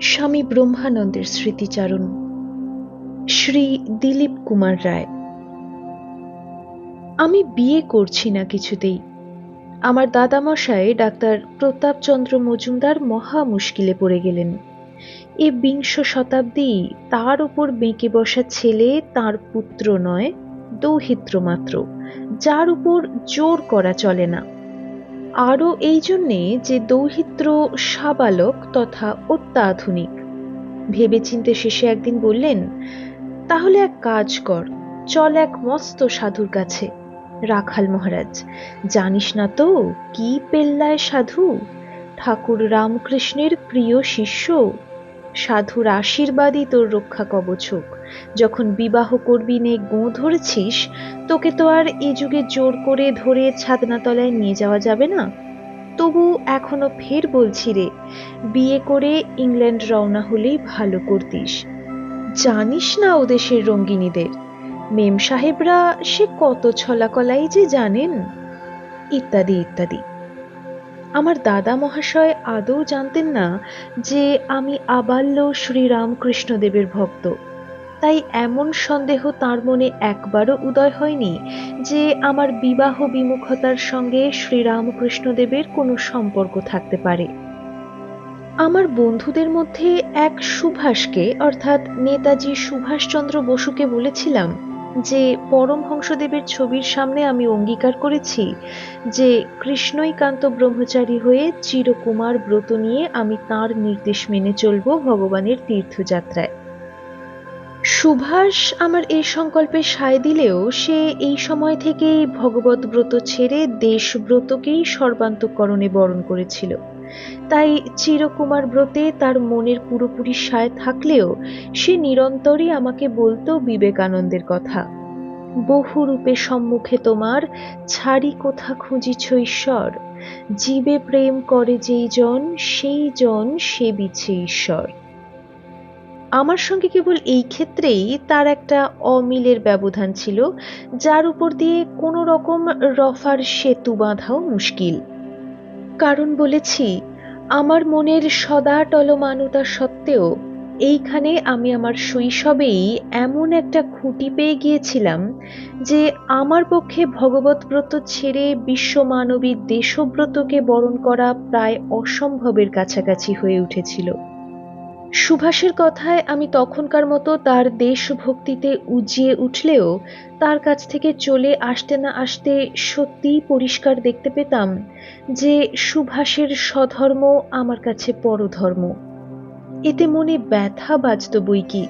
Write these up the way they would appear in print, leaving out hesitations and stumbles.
স্বামী ব্রহ্মানন্দের স্মৃতিচারণ। শ্রী দিলীপ কুমার রায়। আমি বিয়ে করছি না কিছুতেই। আমার দাদামশাই ডাক্তার প্রতাপচন্দ্র মজুমদার মহা মুশকিলে পড়ে গেলেন। এ বিংশ শতাব্দী, তার উপর বেঁকে বসা ছেলে তার পুত্র নয়, দৌহিত্র মাত্র, যার উপর জোর করা চলে না। আরও এই জন্যে যে দৌহিত্র সাবালক তথা অত্যাধুনিক। ভেবেচিন্তে শেষে একদিন বললেন, তাহলে এক কাজ কর, চল এক মস্ত সাধুর কাছে। রাখাল মহারাজ, জানিস না তো কি পেল্লায় সাধু, ঠাকুর রামকৃষ্ণের প্রিয় শিষ্য। সাধুর আশীর্বাদই তোর রক্ষা কবচ হোক। যখন বিবাহ করবি নে গোঁ ধরেছিস, তোকে তো আর এ যুগে জোর করে ধরে ছাদনাতলায় নিয়ে যাওয়া যাবে না। তবু এখনো ফের বলছি রে, বিয়ে করে ইংল্যান্ড রওনা হলেই ভালো করতিস। জানিস না ও দেশের রঙ্গিনীদের, মেম সাহেবরা সে কত ছলাকলাই যে জানেন, ইত্যাদি ইত্যাদি। আমার দাদা মহাশয় আদৌ জানতেন না যে আমি আবাল্য শ্রীরামকৃষ্ণদেবের ভক্ত। তাই এমন সন্দেহ তার মনে একবারও উদয় হয়নি যে আমার বিবাহ বিমুখতার সঙ্গে শ্রীরামকৃষ্ণদেবের কোনো সম্পর্ক থাকতে পারে। আমার বন্ধুদের মধ্যে এক সুভাষকে, অর্থাৎ নেতাজি সুভাষচন্দ্র বসুকে বলেছিলাম যে পরমহংসদেবের ছবির সামনে আমি অঙ্গীকার করেছি যে কৃষ্ণৈকান্ত ব্রহ্মচারী হয়ে চিরকুমার ব্রত নিয়ে আমি তাঁর নির্দেশ মেনে চলব ভগবানের তীর্থযাত্রায়। সুভাষ আমার এই সংকল্পে সায় দিলেও সে এই সময় থেকেই ভগবত ব্রত ছেড়ে দেশব্রতকেই সর্বান্তঃকরণে বরণ করেছিল। তাই চিরকুমার ব্রতে তার মনের পুরোপুরি সায় থাকলেও সে নিরন্তরই আমাকে বলতো বিবেকানন্দের কথা। বহুরূপে সম্মুখে তোমার, ছাড়ি কোথা খুঁজিছ ঈশ্বর, জীবে প্রেম করে যেই জন, সেই জন সেবিছে ঈশ্বর। আমার সঙ্গে কেবল এই ক্ষেত্রেই তার একটা অমিলের ব্যবধান ছিল, যার উপর দিয়ে কোনো রকম রফার সেতু বাঁধাও মুশকিল। কারণ বলেছি, আমার মনের সদা টলমানতা সত্ত্বেও এইখানে আমি আমার শৈশবেই এমন একটা খুঁটি পেয়ে গিয়েছিলাম যে আমার পক্ষে ভগবৎব্রত ছেড়ে বিশ্বমানবী দেশব্রতকে বরণ করা প্রায় অসম্ভবের কাছাকাছি হয়ে উঠেছিল। সুভাষের কথায় আমি তখনকার মতো তার দেশভক্তিতে উজিয়ে উঠলেও তার কাছ থেকে চলে আসতে না আসতে সত্যিই পরিষ্কার দেখতে পেতাম যে সুভাষের স্বধর্ম আমার কাছে পরধর্ম। এতে মনে ব্যথা বাজত বইকি,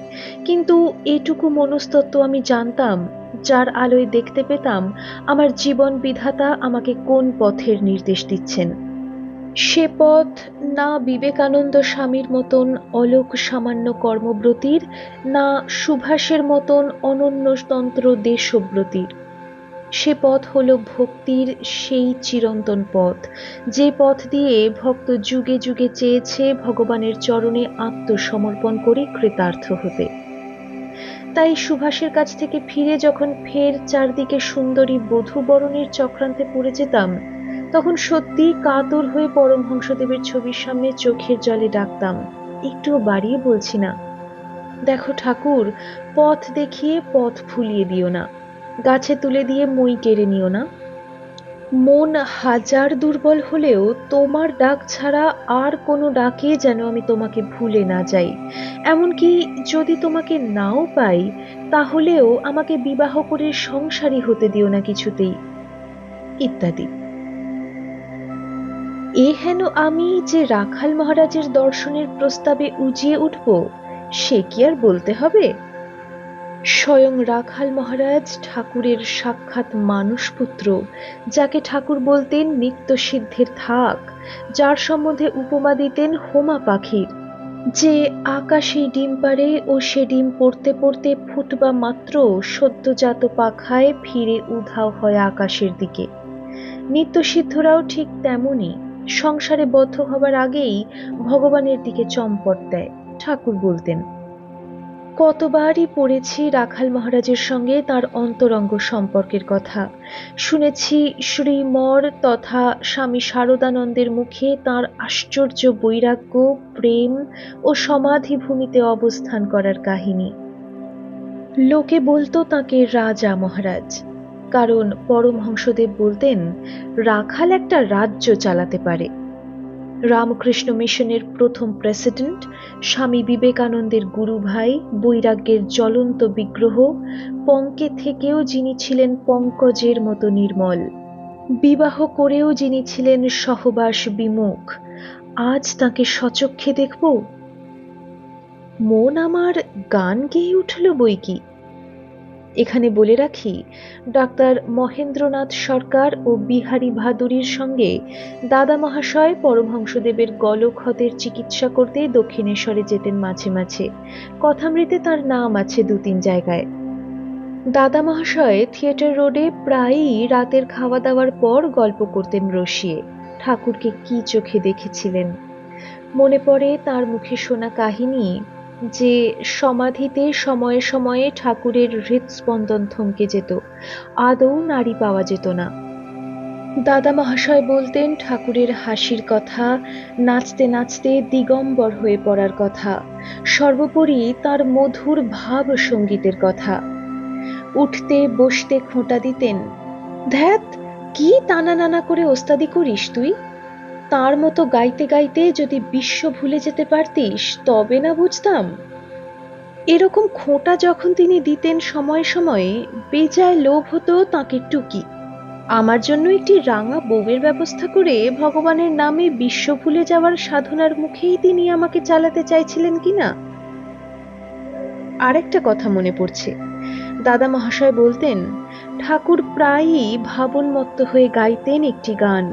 কিন্তু এটুকু মনস্তত্ত্ব আমি জানতাম, যার আলোয় দেখতে পেতাম আমার জীবন বিধাতা আমাকে কোন পথের নির্দেশ দিচ্ছেন। সে পথ না বিবেকানন্দ স্বামীর মতন অলোক সামান্য কর্মব্রতীর, না সুভাষের মতন অনন্যতন্ত্র দেশব্রতীর। সে পথ হলো ভক্তির সেই চিরন্তন পথ, যে পথ দিয়ে ভক্ত যুগে যুগে চেয়েছে ভগবানের চরণে আত্মসমর্পণ করে কৃতার্থ হতে। তাই সুভাষের কাছ থেকে ফিরে যখন ফের চারদিকে সুন্দরী বধূবরণের চক্রান্তে পড়ে যেতাম, তখন সত্যি কাতর হয়ে পরমহংসদেবের ছবির সামনে চোখের জলে ডাকতাম, একটুও বাড়িয়ে বলছি না, দেখো ঠাকুর, পথ দেখিয়ে পথ ভুলিয়ে দিও না, গাছে তুলে দিয়ে মই কেড়ে নিও না। মন হাজার দুর্বল হলেও তোমার ডাক ছাড়া আর কোনো ডাকে যেন আমি তোমাকে ভুলে না যাই। এমনকি যদি তোমাকে নাও পাই, তাহলেও আমাকে বিবাহ করে সংসারী হতে দিও না কিছুতেই, ইত্যাদি। এ হেন আমি যে রাখাল মহারাজের দর্শনের প্রস্তাবে উজিয়ে উঠব, সে কি আর বলতে হবে? স্বয়ং রাখাল মহারাজ ঠাকুরের সাক্ষাৎ মানুষপুত্র, যাকে ঠাকুর বলতেন নিত্য সিদ্ধের থাক, যার সম্বন্ধে উপমা দিতেন হোমা পাখির, যে আকাশে ডিম পাড়ে ও সে ডিম পড়তে পড়তে ফুটবা মাত্র সদ্যজাত পাখায় ফিরে উধাও হয় আকাশের দিকে। নিত্যসিদ্ধরাও ঠিক তেমনই সংসারে বদ্ধ হবার আগেই ভগবানের দিকে চম্পট দেয়, ঠাকুর বলতেন। কতবারই পড়েছি রাখাল মহারাজের সঙ্গে তার অন্তরঙ্গ সম্পর্কের কথা, শুনেছি শ্রীমর তথা স্বামী শারদানন্দের মুখে তার আশ্চর্য বৈরাগ্য, প্রেম ও সমাধি ভূমিতে অবস্থান করার কাহিনী। লোকে বলতো তাকে রাজা মহারাজ, কারণ পরমহংসদেব বলতেন রাখাল একটা রাজ্য চালাতে পারে। রামকৃষ্ণ মিশনের প্রথম প্রেসিডেন্ট, স্বামী বিবেকানন্দের গুরু ভাই, বৈরাগ্যের জ্বলন্ত বিগ্রহ, পঙ্কে থেকেও যিনি ছিলেন পঙ্কজের মতো নির্মল, বিবাহ করেও যিনি ছিলেন সহবাস বিমুখ, আজ তাকে সচক্ষে দেখব। মন আমার গান গেয়ে উঠল বইকি। এখানে বলে রাখি, ডাক্তার মহেন্দ্রনাথ সরকার ও বিহারী ভাদুরীর সঙ্গে দাদা মহাশয় পরমহংসদেবের গলক্ষতের চিকিৎসা করতে দক্ষিণেশ্বরে যেতেন মাঝে মাঝে। কথামৃতে তার নাম আছে ২-৩ জায়গায়। দাদা মহাশয় থিয়েটার রোডে প্রায়ই রাতের খাওয়া দাওয়ার পর গল্প করতেন রসিয়ে ঠাকুরকে কি চোখে দেখেছিলেন। মনে পড়ে তার মুখে শোনা কাহিনী যে সমাধিতে সময়ে সময়ে ঠাকুরের হৃৎস্পন্দন থমকে যেত, আদৌ নাড়ি পাওয়া যেত না। দাদা মহাশয় বলতেন ঠাকুরের হাসির কথা, নাচতে নাচতে দিগম্বর হয়ে পড়ার কথা, সর্বোপরি তার মধুর ভাব সঙ্গীতের কথা। উঠতে বসতে খোঁটা দিতেন, ধ্যাত, কি টানা নানা করে ওস্তাদি করিস তুই? তার মতো গাইতে গাইতে যদি বিশ্ব ভুলে যেতে পারতিস তবে না বুঝতাম। এরকম খোঁটা যখন তিনি দিতেন সময়ে সময়ে, বেজায় লোভ হতো তাকে টুকি। আমার জন্য একটি রাঙা বউয়ের ব্যবস্থা করে ভগবানের নামে বিশ্ব ভুলে যাওয়ার সাধনার মুখেই তিনি আমাকে চালাতে চাইছিলেন কিনা। আরেকটা কথা মনে পড়ছে, দাদা মহাশয় বলতেন ঠাকুর প্রায়ই ভাবনমত্ত হয়ে গাইতেন একটি গান,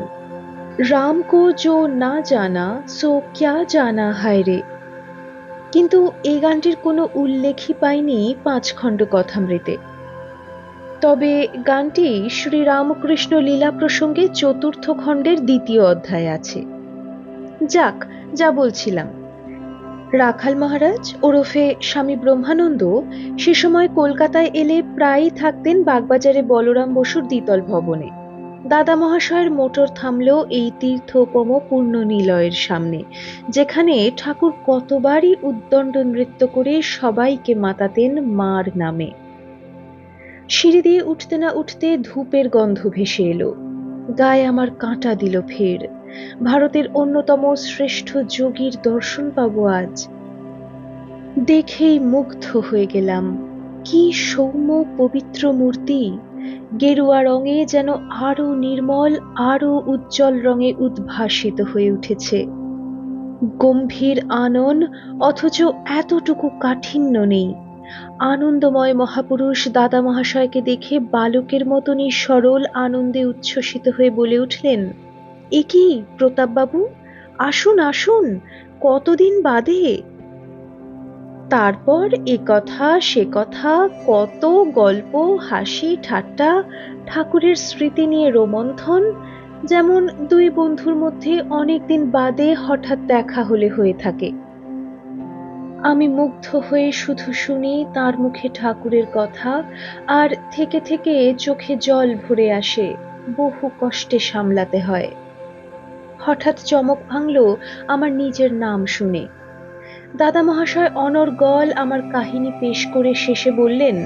রাম কো জো না জানা সো ক্যা জানা হায় রে। কিন্তু এই গানটির কোনো উল্লেখই পাইনি ৫ খণ্ড কথামৃতে। তবে গানটি শ্রীরামকৃষ্ণ লীলা প্রসঙ্গে ৪র্থ খণ্ডের ২য় অধ্যায়ে আছে। যাক, যা বলছিলাম, রাখাল মহারাজ ওরফে স্বামী ব্রহ্মানন্দ সে সময় কলকাতায় এলে প্রায়ই থাকতেন বাগবাজারে বলরাম বসুর দ্বিতল ভবনে। দাদা মহাশয়ের মোটর থামল এই তীর্থোপম পূর্ণ নিলয়ের সামনে, যেখানে ঠাকুর কতবারই উদ্দণ্ড নৃত্য করে সবাইকে মাতাতেন মার নামে। সিঁড়ি দিয়ে উঠতে না উঠতে ধূপের গন্ধ ভেসে এলো, গায়ে আমার কাঁটা দিল ফের। ভারতের অন্যতম শ্রেষ্ঠ যোগীর দর্শন পাবো আজ। দেখেই মুগ্ধ হয়ে গেলাম, কি সৌম্য পবিত্র মূর্তি, গেরুয়া রঙে যেন আরো নির্মল, আরো উজ্জ্বল রঙে উদ্ভাসিত হয়ে উঠেছে। গম্ভীর আনন, অথচ এতটুকু কাঠিন্য নেই। আনন্দময় মহাপুরুষ দাদা মহাশয়কে দেখে বালকের মতনই সরল আনন্দে উচ্ছ্বসিত হয়ে বলে উঠলেন, এ কি প্রতাপবাবু, আসুন আসুন, কতদিন বাদে। তারপর এ কথা সে কথা, কত গল্প, হাসি ঠাট্টা, ঠাকুরের স্মৃতি নিয়ে রোমন্থন, যেমন দুই বন্ধুর মধ্যে অনেকদিন বাদে হঠাৎ দেখা হলে হয়ে থাকে। আমি মুগ্ধ হয়ে শুধু শুনি তার মুখে ঠাকুরের কথা, আর থেকে থেকে চোখে জল ভরে আসে, বহু কষ্টে সামলাতে হয়। হঠাৎ চমক ভাঙল আমার নিজের নাম শুনে। দাদা মহাশয় অনর্গল আমার কাহিনী পেশ করে শেষে বললেন,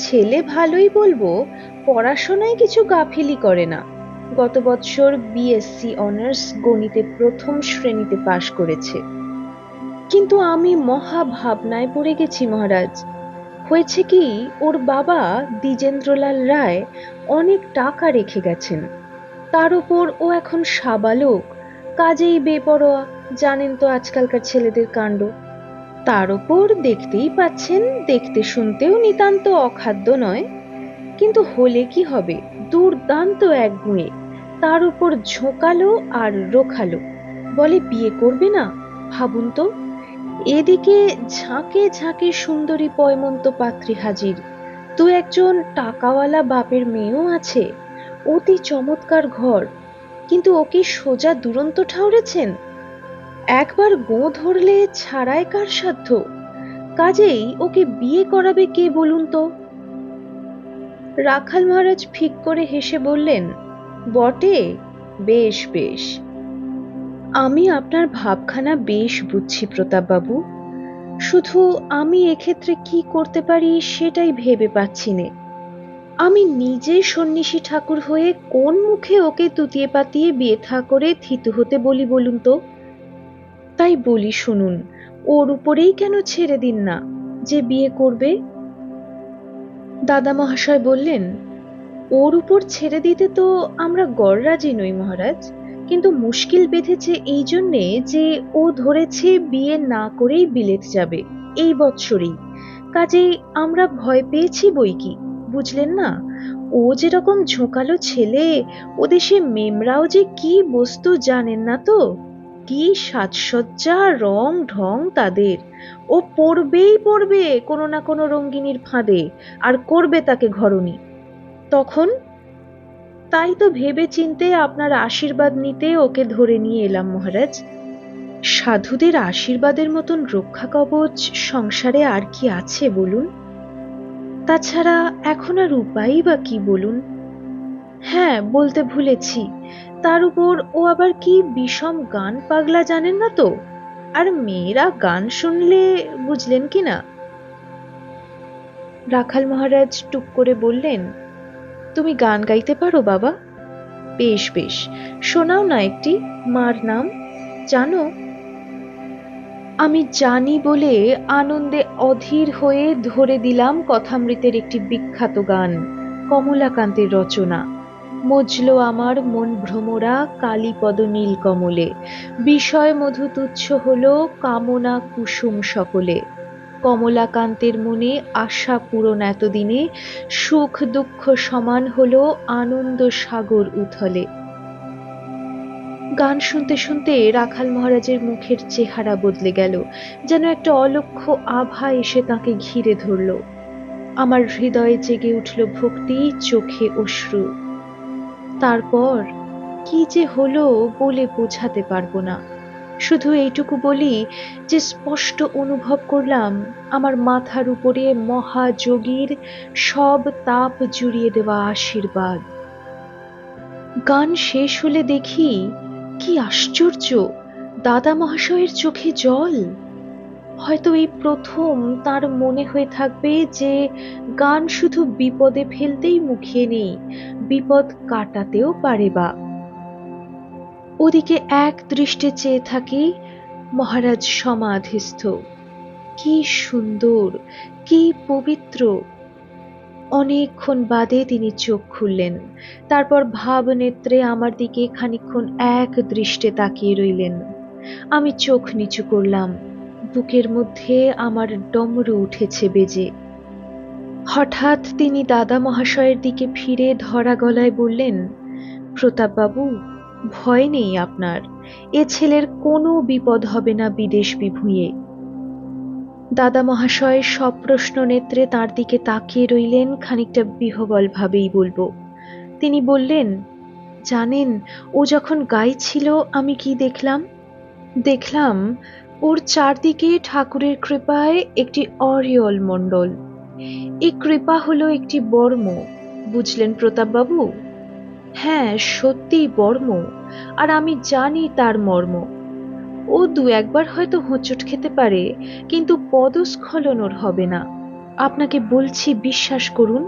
ছেলে ভালোই বলবো, পড়াশোনায় কিছু গাফিলি করে না। গত বৎসর বিএসসি অনার্স গণিতে প্রথম শ্রেণীতে পাশ করেছে। কিন্তু আমি মহা ভাবনায় পড়ে গেছি মহারাজ। হয়েছে কি, ওর বাবা দ্বিজেন্দ্রলাল রায় অনেক টাকা রেখে গেছেন, তার উপর ও এখন সাবালক, কাজেই বেপরোয়া, জানেন তো আজকালকার ছেলেদের কাণ্ড। তার উপর দেখতেই পাচ্ছেন, দেখতে শুনতেও নিতান্ত অখাদ্য নয়। কিন্তু হলে কি হবে, দুর্দান্ত একগুঁয়ে, তার উপর ঝোঁকালো আর রোখালো, বলে বিয়ে করবে না। ভাবুন তো, এদিকে ঝাঁকে ঝাঁকে সুন্দরী পয়মন্ত পাত্রী হাজির, তো একজন টাকাওয়ালা বাপের মেয়েও আছে, অতি চমৎকার ঘর, কিন্তু ওকে সোজা দুরন্ত ঠাউরেছেন। একবার গোঁ ধরলে ছাড়ায় কার সাধ্য। কাজেই ওকে বিয়ে করাবে কে বলুন তো? রাখাল মহারাজ ফিক করে হেসে বললেন, বটে, বেশ বেশ। আমি আপনার ভাবখানা বেশ বুঝছি প্রতাপবাবু, শুধু আমি এক্ষেত্রে কি করতে পারি সেটাই ভেবে পাচ্ছি নে। আমি নিজে সন্ন্যাসী ঠাকুর হয়ে কোন মুখে ওকে তুতিয়ে পাতিয়ে বিয়ে থা করে থিতু হতে বলি বলুন তো? তাই বলি শুনুন, ওর উপরেই কেন ছেড়ে দিন না, যে বিয়ে করবে। দাদা মহাশয় বললেন, ওর উপর ছেড়ে দিতে তো আমরা গড়রাজি নই মহারাজ, কিন্তু মুশকিল বেঁধেছে এই জন্যে যে ও ধরেছে বিয়ে না করেই বিলেত যাবে এই বৎসরেই। কাজেই আমরা ভয় পেয়েছি বই কি, বুঝলেন না? ও যেরকম ঝোঁকালো ছেলে, ও দেশে মেমরাও যে কি বস্তু জানেন না তো, কি সাজসজ্জা রং ঢং তাদের। ও পড়বেই পড়বে কোনো না কোনো রঙ্গিনীর ফাঁদে, আর করবে তাকে ঘরণী। তখন তাই তো ভেবে চিন্তে আপনার আশীর্বাদ নিতে ওকে ধরে নিয়ে এলাম মহারাজ। সাধুদের আশীর্বাদের মতন রক্ষা কবচ সংসারে আর কি আছে বলুন? তাছাড়া এখন আর উপায়ই বা কি বলুন? হ্যাঁ, বলতে ভুলেছি, তার উপর ও আবার কি বিষম গান পাগলা জানেন না তো, আর মেয়েরা গান শুনলে, বুঝলেন কি না? রাখাল মহারাজ টুক করে বললেন, তুমি গান গাইতে পারো বাবা? বেশ বেশ, শোনাও না একটি মার নাম, জানো? আমি জানি বলে আনন্দে অধীর হয়ে ধরে দিলাম কথামৃতের একটি বিখ্যাত গান, কমলাকান্তের রচনা। মজলো আমার মন ভ্রমরা কালীপদ নীল কমলে, বিষয় মধু তুচ্ছ হলো কামনা কুসুম সকলে। কমলাকান্তের মনে আশা পূরণ এতদিনে, সুখ দুঃখ সমান হলো আনন্দ সাগর উথলে। গান শুনতে শুনতে রাখাল মহারাজের মুখের চেহারা বদলে গেল, যেন একটা অলক্ষ্য আভা এসে তাকে ঘিরে ধরল। আমার হৃদয়ে জেগে উঠল ভক্তি, চোখে অশ্রু। তারপর কি যে হলো বলে বোঝাতে পারবো না। শুধু এইটুকু বলি যে স্পষ্ট অনুভব করলাম আমার মাথার উপরে মহাযোগীর সব তাপ জুড়িয়ে দেওয়া আশীর্বাদ। গান শেষ হলে দেখি, কি আশ্চর্য, দাদা মহাশয়ের চোখে জল। হয়তো এই প্রথম তার মনে হয়ে থাকবে যে গান শুধু বিপদে ফেলতেই মুখিয়ে নেই, বিপদ কাটাতেও পারে। বা ওদিকে এক দৃষ্টে চেয়ে থাকি, মহারাজ সমাধিস্থ। কি সুন্দর, কি পবিত্র। অনেকক্ষণ বাদে তিনি চোখ খুললেন, তারপর ভাব নেত্রে আমার দিকে খানিকক্ষণ এক দৃষ্টে তাকিয়ে রইলেন। আমি চোখ নিচু করলাম, বুকের মধ্যে আমার ডমরু উঠেছে বেজে। হঠাৎ তিনি দাদা মহাশয়ের দিকে ফিরে ধরা গলায় বললেন, প্রতাপবাবু, ভয় নেই আপনার, এ ছেলের কোনো বিপদ হবে না বিদেশ বিভুঁইয়ে। দাদা মহাশয় সপ্রশ্ন নেত্রে তার দিকে তাকিয়ে রইলেন, খানিকটা বিহ্বল ভাবেই বলবো। তিনি বললেন, জানেন, ও যখন গাইছিল আমি কি দেখলাম? দেখলাম ওর চারদিকে ঠাকুরের কৃপায় একটি অরিয়ল মণ্ডল। এই কৃপা হলো একটি বর্ম, বুঝলেন প্রতাপবাবু? হ্যাঁ, সত্যিই বর্ম, আর আমি জানি তার মর্ম। ও দু একবার হয়তো হোঁচট খেতে পারে, কিন্তু পদস্খলন ওর হবে না, আপনাকে বলছি, বিশ্বাস করুন।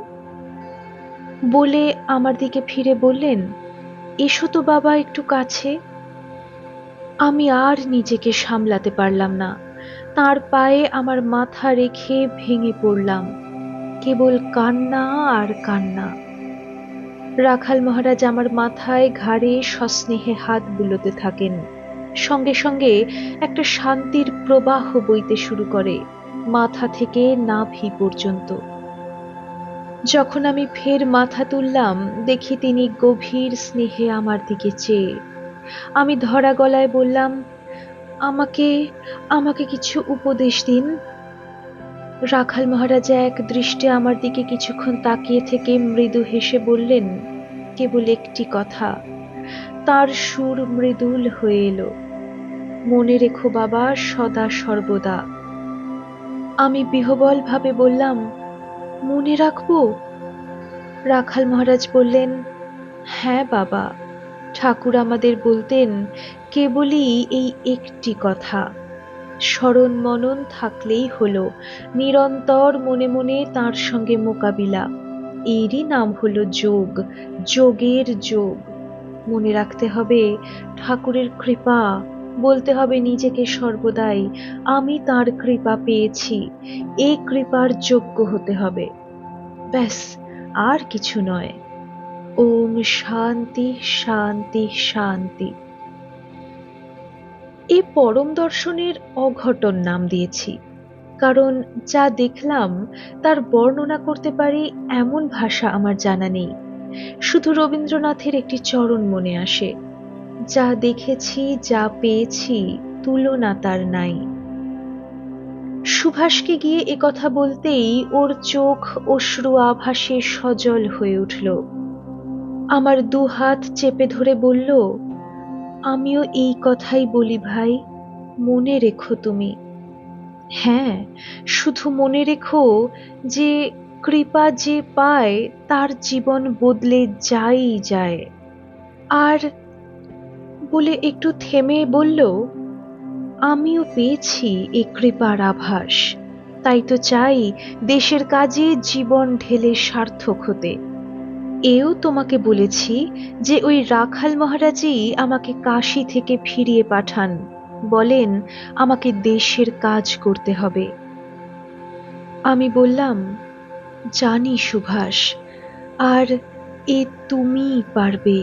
বলে আমার দিকে ফিরে বললেন, এসো তো বাবা একটু কাছে। আমি আর নিজেকে সামলাতে পারলাম না, তার পায়ে আমার মাথা রেখে ভেঙে পড়লাম। কেবল কান্না আর কান্না। রাখাল মহারাজ আমার মাথায় ঘাড়ে সস্নেহে হাত বুলোতে থাকেন। সঙ্গে সঙ্গে একটা শান্তির প্রবাহ বইতে শুরু করে মাথা থেকে নাভি পর্যন্ত। যখন আমি ফের মাথা তুললাম, দেখি তিনি গভীর স্নেহে আমার দিকে চেয়ে। আমি ধরা গলায় বললাম, আমাকে আমাকে কিছু উপদেশ দিন। রাখাল মহারাজ এক দৃষ্টে আমার দিকে কিছুক্ষণ তাকিয়ে থেকে মৃদু হেসে বললেন কেবল একটি কথা। তার সুর মৃদুল হয়ে এলো, মনে রেখো বাবা, সদা সর্বদা আমি বিহ্বলভাবে বললাম, মনে রাখবো? রাখাল মহারাজ বললেন, হ্যাঁ বাবা, ঠাকুর আমাদের বলতেন কেবলই এই একটি কথা, স্মরণ মনন থাকলেই হলো, নিরন্তর মনে মনে তাঁর সঙ্গে মোকাবিলা। এরই নাম হলো যোগ, যোগের যোগ। মনে রাখতে হবে ঠাকুরের কৃপা, বলতে হবে নিজেকে সর্বদাই, আমি তাঁর কৃপা পেয়েছি, এই কৃপার যোগ্য হতে হবে। ব্যাস, আর কিছু নয়। ওম শান্তি শান্তি শান্তি। এই পরম দর্শনের অঘটন নাম দিয়েছি, কারণ যা দেখলাম তার বর্ণনা করতে পারি এমন ভাষা আমার জানা নেই। শুধু রবীন্দ্রনাথের একটি চরণ মনে আসে, যা দেখেছি যা পেয়েছি তুলনা তার নাই। সুভাষকে গিয়ে একথা বলতেই ওর চোখ অশ্রু আভাসে সজল হয়ে উঠল। আমার দুহাত চেপে ধরে বলল, আমিও এই কথাই বলি ভাই, মনে রেখো তুমি। হ্যাঁ, শুধু মনে রেখো যে কৃপা যে পায় তার জীবন বদলে যায়ই যায়। আর বলে একটু থেমে বলল, আমিও পেয়েছি এ কৃপার আভাস, তাই তো চাই দেশের কাজে জীবন ঢেলে সার্থক হতে। এও তোমাকে বলেছি যে ওই রাখাল মহারাজই আমাকে কাশী থেকে ফিরিয়ে পাঠান, বলেন আমাকে দেশের কাজ করতে হবে। আমি বললাম, জানি সুভাষ, আর এ তুমিই পারবে।